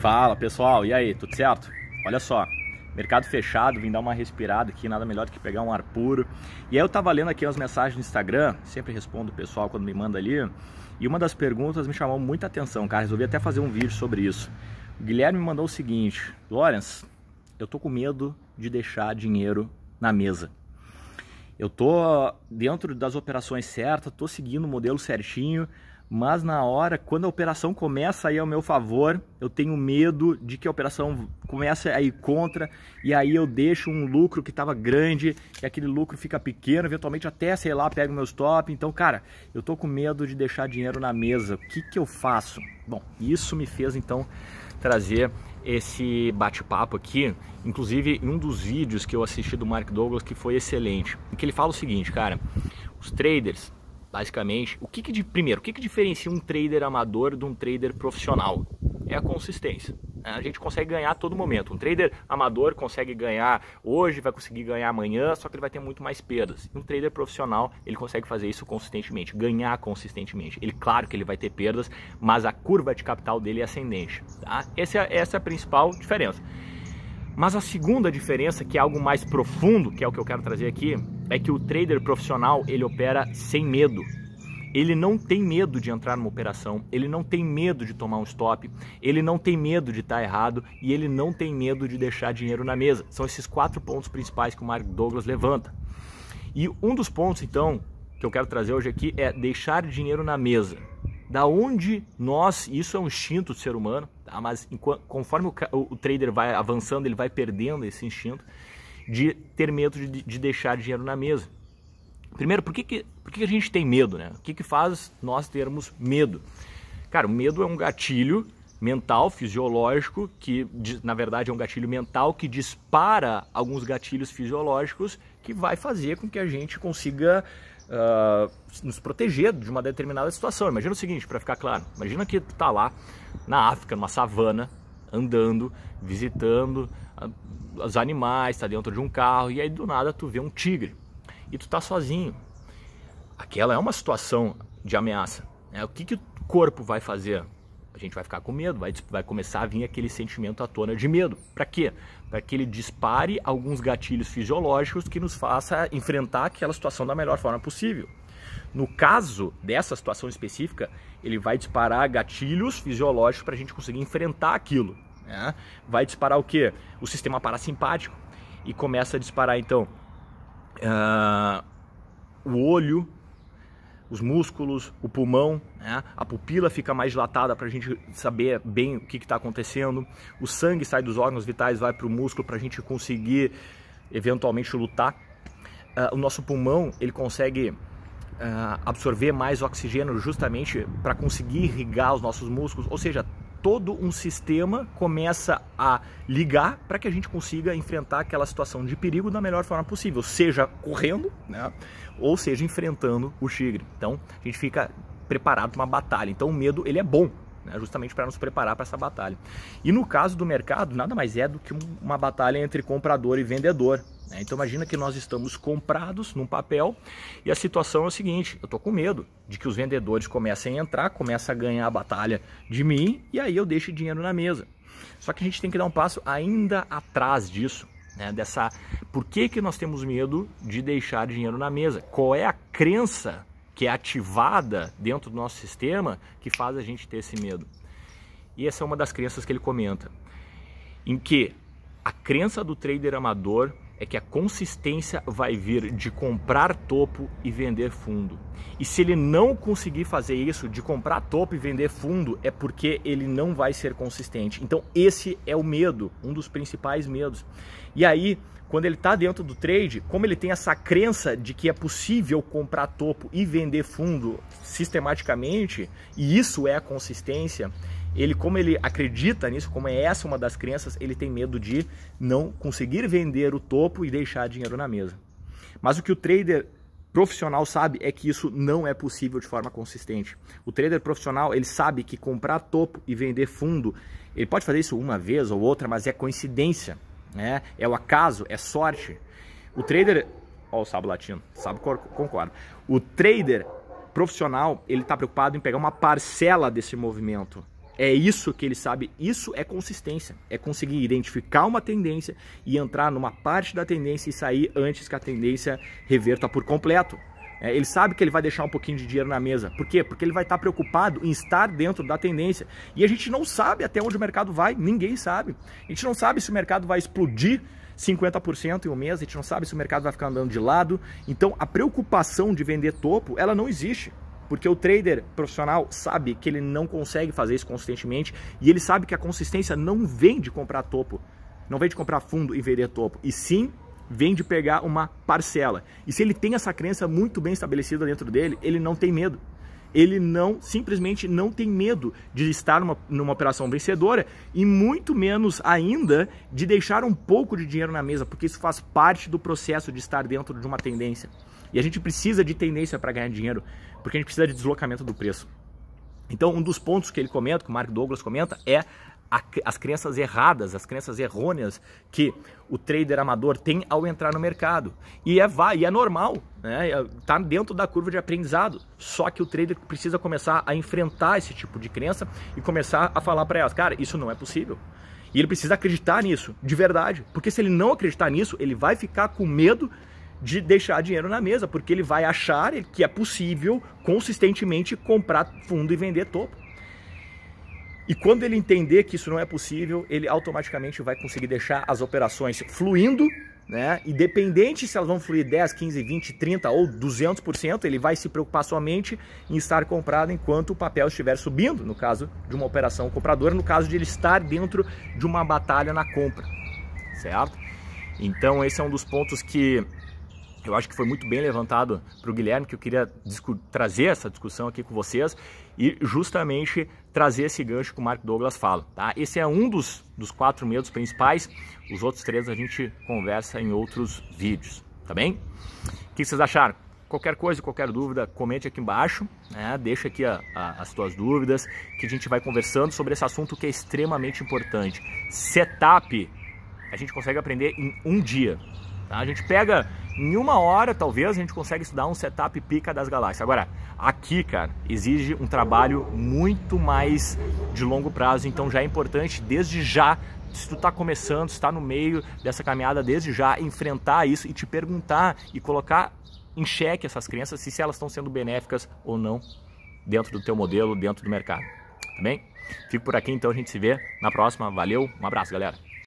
Fala pessoal, e aí, tudo certo? Olha só, mercado fechado, vim dar uma respirada aqui, nada melhor do que pegar um ar puro. E aí eu tava lendo aqui as mensagens no Instagram, sempre respondo o pessoal quando me manda ali, e uma das perguntas me chamou muita atenção, cara, resolvi até fazer um vídeo sobre isso. O Guilherme me mandou o seguinte: Lawrence, eu tô com medo de deixar dinheiro na mesa. Eu tô dentro das operações certas, tô seguindo o modelo certinho, mas na hora, quando a operação começa a ir ao meu favor, eu tenho medo de que a operação comece a ir contra, e aí eu deixo um lucro que estava grande, e aquele lucro fica pequeno, eventualmente até, sei lá, pego o meu stop. Então, cara, eu tô com medo de deixar dinheiro na mesa. O que que eu faço? Bom, isso me fez, então, trazer esse bate-papo aqui, inclusive em um dos vídeos que eu assisti do Mark Douglas, que foi excelente, em que ele fala o seguinte, cara, os traders, basicamente, primeiro, o que diferencia um trader amador de um trader profissional? É a consistência. A gente consegue ganhar a todo momento. Um trader amador consegue ganhar hoje, vai conseguir ganhar amanhã, só que ele vai ter muito mais perdas. Um trader profissional, ele consegue fazer isso consistentemente, ganhar consistentemente. Ele, claro que ele vai ter perdas, mas a curva de capital dele é ascendente. Tá? Essa é a principal diferença. Mas a segunda diferença, que é algo mais profundo, que é o que eu quero trazer aqui, é que o trader profissional, ele opera sem medo. Ele não tem medo de entrar numa operação, ele não tem medo de tomar um stop, ele não tem medo de estar errado e ele não tem medo de deixar dinheiro na mesa. São esses 4 pontos principais que o Mark Douglas levanta. E um dos pontos, então, que eu quero trazer hoje aqui é deixar dinheiro na mesa. Da onde isso é um instinto do ser humano, tá? Mas conforme o trader vai avançando, ele vai perdendo esse instinto de ter medo de deixar dinheiro na mesa. Primeiro, por que a gente tem medo, né? O que faz nós termos medo? Cara, o medo é um gatilho mental, fisiológico, que na verdade é um gatilho mental que dispara alguns gatilhos fisiológicos que vai fazer com que a gente consiga nos proteger de uma determinada situação. Imagina o seguinte, para ficar claro, imagina que tu tá lá na África, numa savana, andando, visitando os animais, tá dentro de um carro, e aí do nada tu vê um tigre e tu tá sozinho. Aquela é uma situação de ameaça, né? O que o corpo vai fazer? A gente vai ficar com medo, vai começar a vir aquele sentimento à tona de medo. Para quê? Para que ele dispare alguns gatilhos fisiológicos que nos faça enfrentar aquela situação da melhor forma possível. No caso dessa situação específica, ele vai disparar gatilhos fisiológicos para a gente conseguir enfrentar aquilo, né? Vai disparar o quê? O sistema parasimpático, e começa a disparar então o olho, os músculos, o pulmão, né? A pupila fica mais dilatada para a gente saber bem o que está acontecendo. O sangue sai dos órgãos vitais, vai para o músculo para a gente conseguir eventualmente lutar. O nosso pulmão, ele consegue absorver mais oxigênio justamente para conseguir irrigar os nossos músculos, ou seja, todo um sistema começa a ligar para que a gente consiga enfrentar aquela situação de perigo da melhor forma possível, seja correndo, né, ou seja enfrentando o tigre. Então a gente fica preparado para uma batalha. Então o medo, ele é bom, né, justamente para nos preparar para essa batalha. E no caso do mercado, nada mais é do que uma batalha entre comprador e vendedor, né? Então imagina que nós estamos comprados num papel e a situação é o seguinte: eu estou com medo de que os vendedores comecem a entrar, comecem a ganhar a batalha de mim, e aí eu deixo dinheiro na mesa. Só que a gente tem que dar um passo ainda atrás disso, né? Por que nós temos medo de deixar dinheiro na mesa? Qual é a crença que é ativada dentro do nosso sistema que faz a gente ter esse medo? E essa é uma das crenças que ele comenta, em que a crença do trader amador é que a consistência vai vir de comprar topo e vender fundo. E se ele não conseguir fazer isso, de comprar topo e vender fundo, é porque ele não vai ser consistente. Então esse é o medo, um dos principais medos. E aí, quando ele está dentro do trade, como ele tem essa crença de que é possível comprar topo e vender fundo sistematicamente, e isso é a consistência, como ele acredita nisso, como é essa uma das crenças, ele tem medo de não conseguir vender o topo e deixar dinheiro na mesa. Mas o que o trader profissional sabe é que isso não é possível de forma consistente. O trader profissional, ele sabe que comprar topo e vender fundo, ele pode fazer isso uma vez ou outra, mas é coincidência, né? É o acaso, é sorte. O trader, ó, o Sábio Latino, Sábio concorda. O trader profissional, ele está preocupado em pegar uma parcela desse movimento. É isso que ele sabe, isso é consistência, é conseguir identificar uma tendência e entrar numa parte da tendência e sair antes que a tendência reverta por completo. Ele sabe que ele vai deixar um pouquinho de dinheiro na mesa. Por quê? Porque ele vai estar preocupado em estar dentro da tendência. E a gente não sabe até onde o mercado vai, ninguém sabe. A gente não sabe se o mercado vai explodir 50% em um mês, a gente não sabe se o mercado vai ficar andando de lado. Então a preocupação de vender topo, ela não existe. Porque o trader profissional sabe que ele não consegue fazer isso consistentemente e ele sabe que a consistência não vem de comprar topo, não vem de comprar fundo e vender topo, e sim vem de pegar uma parcela. E se ele tem essa crença muito bem estabelecida dentro dele, ele não tem medo. Ele simplesmente não tem medo de estar numa operação vencedora e muito menos ainda de deixar um pouco de dinheiro na mesa, porque isso faz parte do processo de estar dentro de uma tendência. E a gente precisa de tendência para ganhar dinheiro, porque a gente precisa de deslocamento do preço. Então, um dos pontos que ele comenta, que o Mark Douglas comenta, é as crenças erradas, as crenças errôneas que o trader amador tem ao entrar no mercado. E é normal, né? Tá dentro da curva de aprendizado. Só que o trader precisa começar a enfrentar esse tipo de crença e começar a falar para elas, cara, isso não é possível. E ele precisa acreditar nisso, de verdade. Porque se ele não acreditar nisso, ele vai ficar com medo de deixar dinheiro na mesa, porque ele vai achar que é possível consistentemente comprar fundo e vender topo. E quando ele entender que isso não é possível, ele automaticamente vai conseguir deixar as operações fluindo, né? Independente se elas vão fluir 10, 15, 20, 30 ou 200%, ele vai se preocupar somente em estar comprado enquanto o papel estiver subindo, no caso de uma operação compradora, no caso de ele estar dentro de uma batalha na compra, certo? Então esse é um dos pontos que eu acho que foi muito bem levantado para o Guilherme, que eu queria trazer essa discussão aqui com vocês e justamente trazer esse gancho que o Mark Douglas fala. Tá? Esse é um dos 4 medos principais, os outros 3 a gente conversa em outros vídeos, tá bem? O que vocês acharam? Qualquer coisa, qualquer dúvida, comente aqui embaixo, né? Deixa aqui as tuas dúvidas, que a gente vai conversando sobre esse assunto que é extremamente importante. Setup, a gente consegue aprender em um dia. Tá? A gente pega em 1 hora, talvez, a gente consegue estudar um setup pica das galáxias. Agora, aqui, cara, exige um trabalho muito mais de longo prazo, então já é importante, desde já, se tu tá começando, se tá no meio dessa caminhada, desde já, enfrentar isso e te perguntar e colocar em xeque essas crenças, se elas estão sendo benéficas ou não dentro do teu modelo, dentro do mercado. Tá bem? Fico por aqui, então a gente se vê na próxima. Valeu, um abraço, galera.